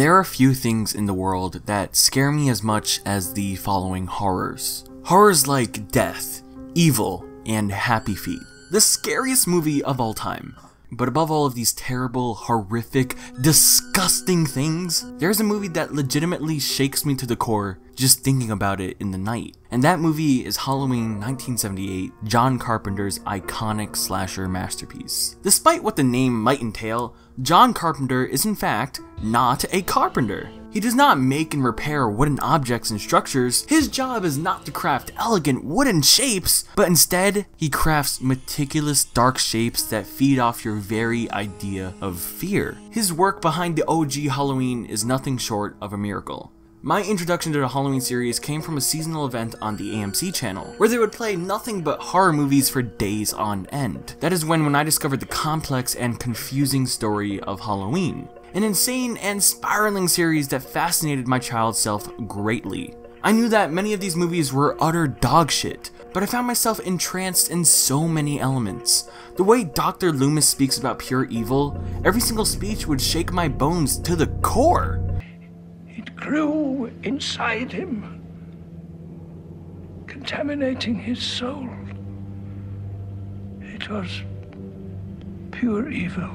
There are few things in the world that scare me as much as the following horrors. Horrors like death, evil, and Happy Feet. The scariest movie of all time. But above all of these terrible, horrific, disgusting things, there's a movie that legitimately shakes me to the core just thinking about it in the night. And that movie is Halloween 1978, John Carpenter's iconic slasher masterpiece. Despite what the name might entail, John Carpenter is in fact not a carpenter. He does not make and repair wooden objects and structures. His job is not to craft elegant wooden shapes, but instead, he crafts meticulous dark shapes that feed off your very idea of fear. His work behind the OG Halloween is nothing short of a miracle. My introduction to the Halloween series came from a seasonal event on the AMC channel, where they would play nothing but horror movies for days on end. That is when I discovered the complex and confusing story of Halloween. An insane and spiraling series that fascinated my child self greatly. I knew that many of these movies were utter dog shit, but I found myself entranced in so many elements. The way Dr. Loomis speaks about pure evil, every single speech would shake my bones to the core. It grew inside him, contaminating his soul. It was pure evil.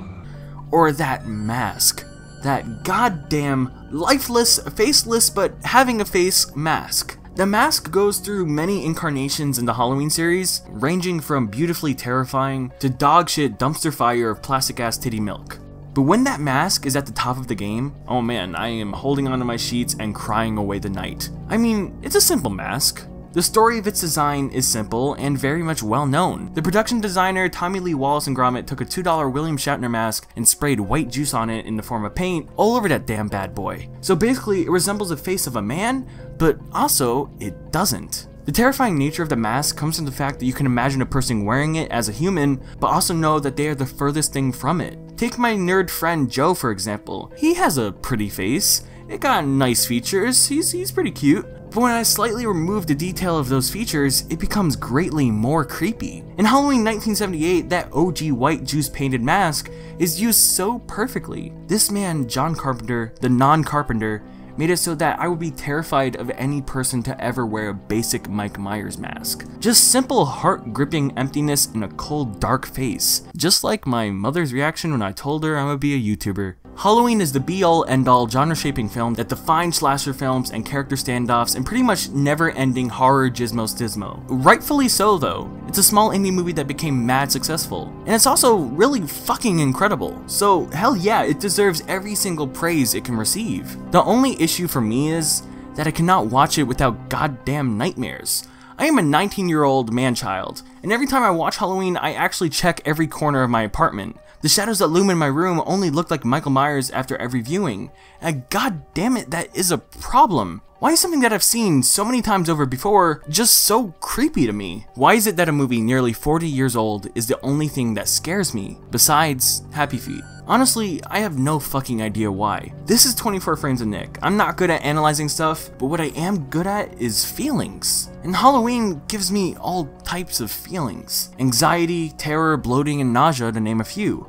Or that mask. That goddamn lifeless, faceless, but having a face mask. The mask goes through many incarnations in the Halloween series, ranging from beautifully terrifying to dogshit dumpster fire of plastic ass titty milk. But when that mask is at the top of the game, oh man, I am holding onto my sheets and crying away the night. I mean, it's a simple mask. The story of its design is simple and very much well known. The production designer Tommy Lee Wallace and Gromit took a $2 William Shatner mask and sprayed white juice on it in the form of paint all over that damn bad boy. So basically it resembles the face of a man, but also it doesn't. The terrifying nature of the mask comes from the fact that you can imagine a person wearing it as a human, but also know that they are the furthest thing from it. Take my nerd friend Joe for example. He has a pretty face, it got nice features, he's pretty cute. But when I slightly remove the detail of those features, it becomes greatly more creepy. In Halloween 1978, that OG white juice painted mask is used so perfectly. This man, John Carpenter, the non-carpenter, made it so that I would be terrified of any person to ever wear a basic Mike Myers mask. Just simple heart-gripping emptiness in a cold, dark face. Just like my mother's reaction when I told her I would be a YouTuber. Halloween is the be-all, end-all, genre-shaping film that defines slasher films and character standoffs and pretty much never-ending horror gizmo-stismo. Rightfully so though. It's a small indie movie that became mad successful. And it's also really fucking incredible. So hell yeah, it deserves every single praise it can receive. The only issue for me is that I cannot watch it without goddamn nightmares. I am a 19-year-old man-child, and every time I watch Halloween, I actually check every corner of my apartment. The shadows that loom in my room only look like Michael Myers after every viewing, and god damn it, that is a problem. Why is something that I've seen so many times over before just so creepy to me? Why is it that a movie nearly 40 years old is the only thing that scares me, besides Happy Feet? Honestly, I have no fucking idea why. This is 24 Frames of Nick. I'm not good at analyzing stuff, but what I am good at is feelings. And Halloween gives me all types of feelings. Anxiety, terror, bloating, and nausea to name a few.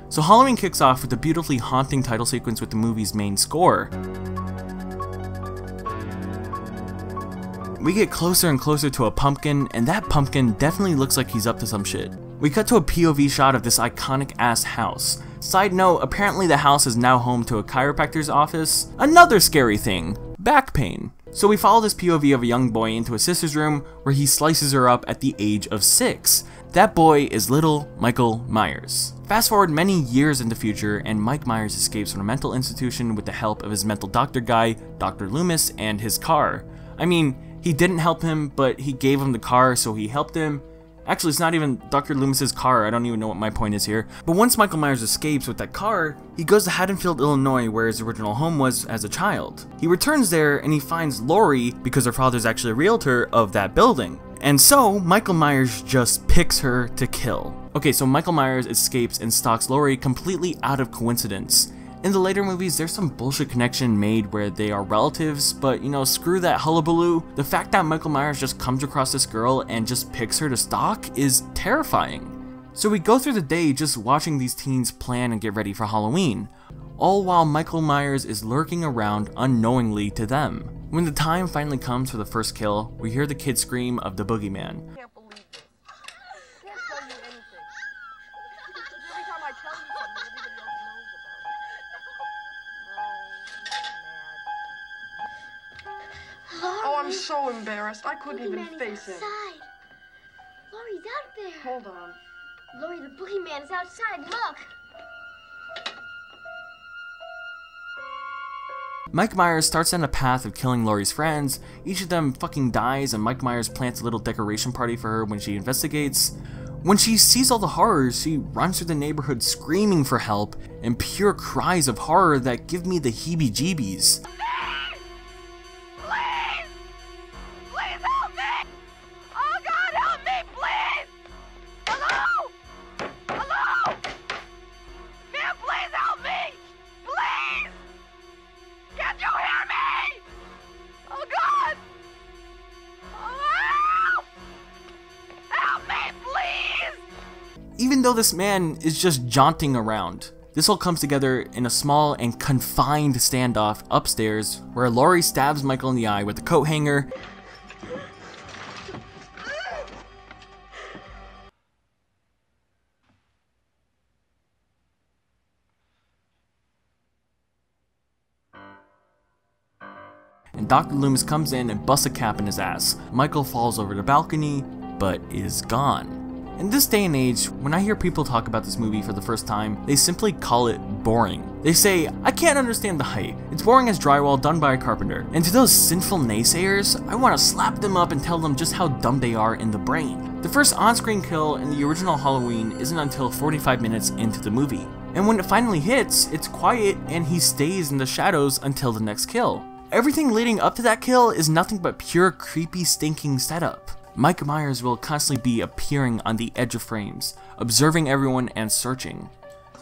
So Halloween kicks off with a beautifully haunting title sequence with the movie's main score. We get closer and closer to a pumpkin, and that pumpkin definitely looks like he's up to some shit. We cut to a POV shot of this iconic ass house. Side note, apparently the house is now home to a chiropractor's office. Another scary thing, back pain. So we follow this POV of a young boy into his sister's room where he slices her up at the age of 6. That boy is little Michael Myers. Fast forward many years in the future, and Mike Myers escapes from a mental institution with the help of his mental doctor guy, Dr. Loomis, and his car. I mean, he didn't help him, but he gave him the car, so he helped him. Actually, it's not even Dr. Loomis's car, I don't even know what my point is here. But once Michael Myers escapes with that car, he goes to Haddonfield, Illinois, where his original home was as a child. He returns there and he finds Lori, because her father's actually a realtor of that building. And so, Michael Myers just picks her to kill. Okay, so Michael Myers escapes and stalks Lori completely out of coincidence. In the later movies, there's some bullshit connection made where they are relatives, but you know, screw that hullabaloo. The fact that Michael Myers just comes across this girl and just picks her to stalk is terrifying. So we go through the day just watching these teens plan and get ready for Halloween, all while Michael Myers is lurking around unknowingly to them. When the time finally comes for the first kill, we hear the kid scream of the boogeyman. I can't believe this. I can't tell you anything. Every time I tell you something, everybody else knows about it. Laurie, Oh, I'm so embarrassed. I couldn't even Boogeyman is face him. outside. Laurie's out there. Hold on. Laurie, the boogeyman is outside. Look. Mike Myers starts on a path of killing Laurie's friends. Each of them fucking dies, and Mike Myers plants a little decoration party for her when she investigates. When she sees all the horrors, she runs through the neighborhood screaming for help and pure cries of horror that give me the heebie-jeebies. Even though this man is just jaunting around. This all comes together in a small and confined standoff upstairs where Laurie stabs Michael in the eye with a coat hanger. And Dr. Loomis comes in and busts a cap in his ass. Michael falls over the balcony, but is gone. In this day and age, when I hear people talk about this movie for the first time, they simply call it boring. They say, I can't understand the hype. It's boring as drywall done by a carpenter. And to those sinful naysayers, I want to slap them up and tell them just how dumb they are in the brain. The first on-screen kill in the original Halloween isn't until 45 minutes into the movie. And when it finally hits, it's quiet and he stays in the shadows until the next kill. Everything leading up to that kill is nothing but pure creepy stinking setup. Mike Myers will constantly be appearing on the edge of frames, observing everyone and searching.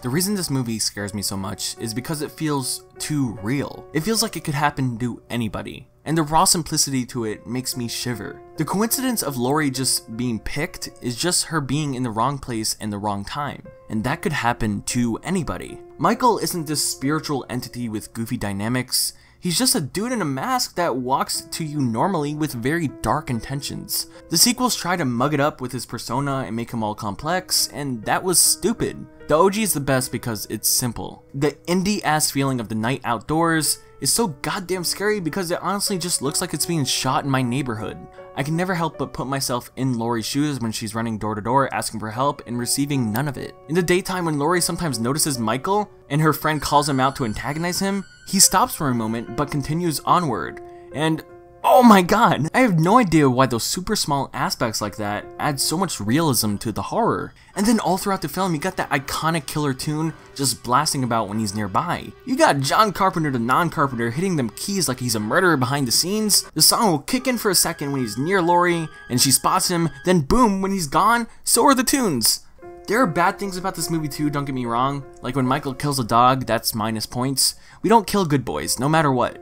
The reason this movie scares me so much is because it feels too real. It feels like it could happen to anybody, and the raw simplicity to it makes me shiver. The coincidence of Laurie just being picked is just her being in the wrong place and the wrong time, and that could happen to anybody. Michael isn't this spiritual entity with goofy dynamics. He's just a dude in a mask that walks to you normally with very dark intentions. The sequels try to mug it up with his persona and make him all complex, and that was stupid. The OG is the best because it's simple. The indie-ass feeling of the night outdoors is so goddamn scary because it honestly just looks like it's being shot in my neighborhood. I can never help but put myself in Laurie's shoes when she's running door to door asking for help and receiving none of it. In the daytime when Laurie sometimes notices Michael and her friend calls him out to antagonize him, he stops for a moment but continues onward. And oh my god, I have no idea why those super small aspects like that add so much realism to the horror. And then all throughout the film you got that iconic killer tune just blasting about when he's nearby. You got John Carpenter the non-Carpenter hitting them keys like he's a murderer behind the scenes. The song will kick in for a second when he's near Laurie and she spots him, then boom, when he's gone, so are the tunes. There are bad things about this movie too, don't get me wrong. Like when Michael kills a dog, that's minus points. We don't kill good boys, no matter what.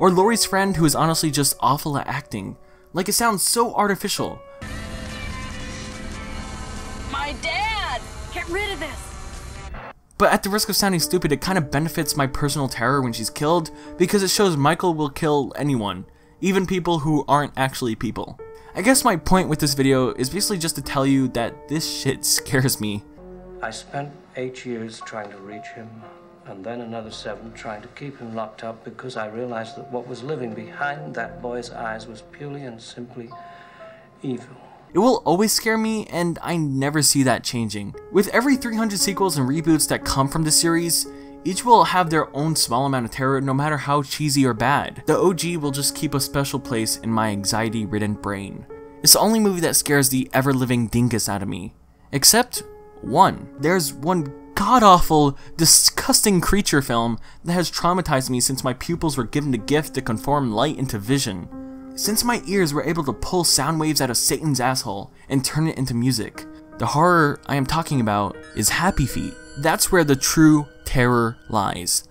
Or Laurie's friend who is honestly just awful at acting. Like it sounds so artificial. My dad! Get rid of this! But at the risk of sounding stupid, it kind of benefits my personal terror when she's killed, because it shows Michael will kill anyone, even people who aren't actually people. I guess my point with this video is basically just to tell you that this shit scares me. I spent 8 years trying to reach him, and then another 7 trying to keep him locked up because I realized that what was living behind that boy's eyes was purely and simply evil. It will always scare me, and I never see that changing. With every 300 sequels and reboots that come from the series, each will have their own small amount of terror no matter how cheesy or bad. The OG will just keep a special place in my anxiety-ridden brain. It's the only movie that scares the ever-living dingus out of me. Except one. There's one god-awful, disgusting creature film that has traumatized me since my pupils were given the gift to conform light into vision. Since my ears were able to pull sound waves out of Satan's asshole and turn it into music. The horror I am talking about is Happy Feet. That's where the true terror lies.